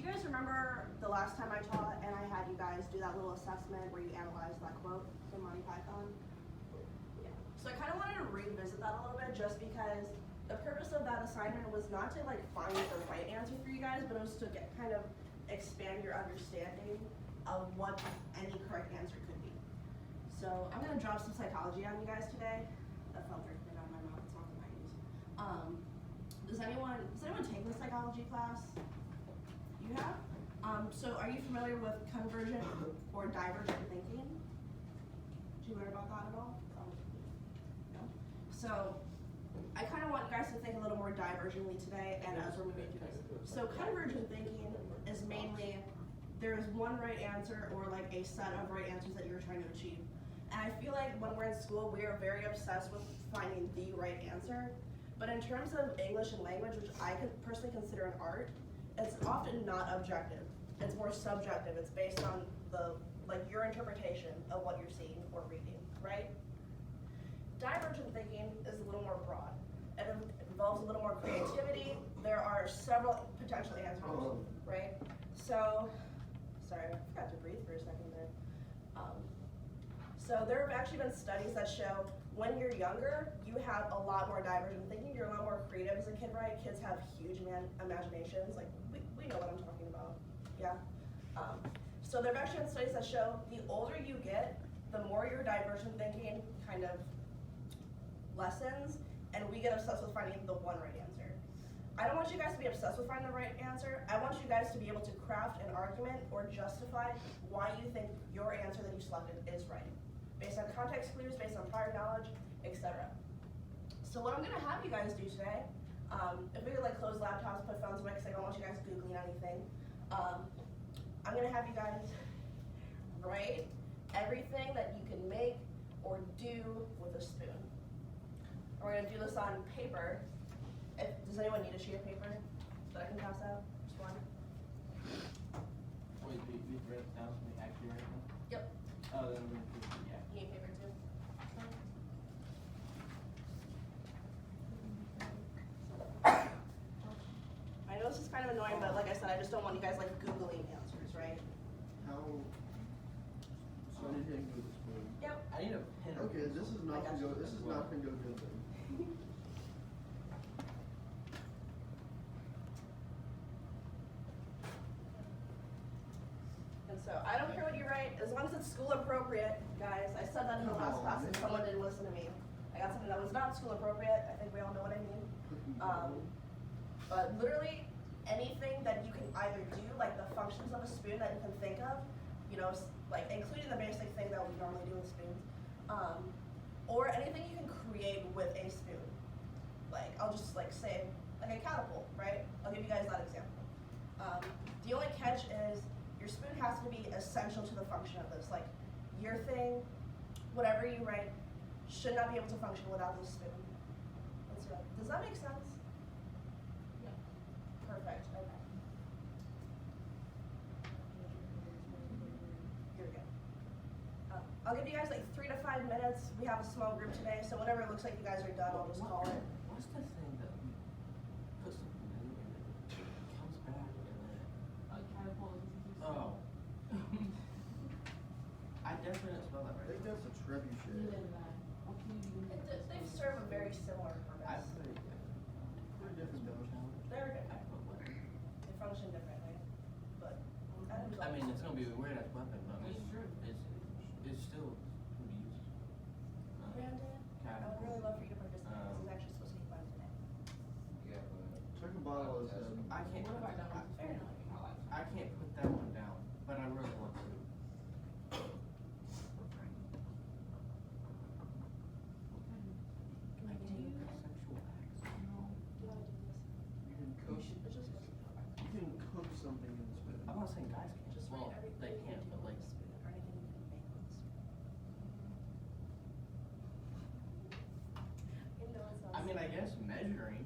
Do you guys remember the last time I taught and I had you guys do that little assessment where you analyzed that quote from Monty Python? Yeah. So I kind of wanted to revisit that a little bit just because the purpose of that assignment was not to like find the right answer for you guys, but it was to kind of expand your understanding of what any correct answer could be. So I'm gonna drop some psychology on you guys today. That felt very good out of my mouth. It's not the 90s. Does anyone take the psychology class? You have? So are you familiar with convergent or divergent thinking? Did you learn about that at all? No? So I kind of want you guys to think a little more divergently today and as we're moving through this. So convergent thinking is mainly there is one right answer or like a set of right answers that you're trying to achieve. And I feel like when we're in school, we are very obsessed with finding the right answer. But in terms of English and language, which I could personally consider an art, it's often not objective. It's more subjective. It's based on your interpretation of what you're seeing or reading, right? Divergent thinking is a little more broad. It involves a little more creativity. There are several potential answers, right? So, sorry, I forgot to breathe for a second there. So there have actually been studies that show when you're younger, you have a lot more divergent thinking. You're a lot more creative as a kid, right? Kids have huge imaginations. Like, we know what I'm talking about, yeah? So there have actually been studies that show the older you get, the more your divergent thinking kind of lessens, and we get obsessed with finding the one right answer. I don't want you guys to be obsessed with finding the right answer. I want you guys to be able to craft an argument or justify why you think your answer that you selected is right, based on context clues, based on prior knowledge, etc. So what I'm gonna have you guys do today, if we could like close laptops, put phones away, because I don't want you guys Googling anything. I'm gonna have you guys write everything that you can make or do with a spoon. And we're gonna do this on paper. Does anyone need a sheet of paper that I can pass out? Just one? Wait, we write it down so we actually write it down? Yep. Oh, then we're gonna do, yeah. You need paper too? I know this is kind of annoying, but like I said, I just don't want you guys like Googling answers, right? So anything with the spoon? Yep. I need a pen. Okay, this is not gonna go. This is not gonna go good then. And so I don't care what you write, as long as it's school appropriate, guys. I said that in the last class and someone didn't listen to me. I got something that was not school appropriate. I think we all know what I mean. But literally anything that you can either do, like the functions of a spoon that you can think of, you know, like including the basic thing that we normally do with spoons, or anything you can create with a spoon. Like I'll just like say like a catapult, right? I'll give you guys that example. The only catch is your spoon has to be essential to the function of this. Like your thing, whatever you write, should not be able to function without this spoon. Does that make sense? Yeah. Perfect. Okay. You're good. I'll give you guys like 3 to 5 minutes. We have a small group today, so whenever it looks like you guys are done, I'll just call it. What's the thing that we put something in and it comes back and then... A catapult. Oh. I definitely didn't spell that I right. think that's a trebuchet. They serve a very similar I purpose. put it. They're different though. They're good. I put what? They function differently, but I mean, it's gonna be a weird ass weapon, but It's true. it's still can be used. Brandon, I would really love for you to participate. This is actually supposed to be fun today. Check a bottle is I can't. What have I done? Fair enough. I can't put that one down, but I really want to. Can I do Sexual acts. you can cook. You can cook something in the spoon. I'm not saying guys can't. Just Well, write everything they you can't, can do but like. with a spoon, or anything you can make with a spoon. You know, it sounds I mean, I guess measuring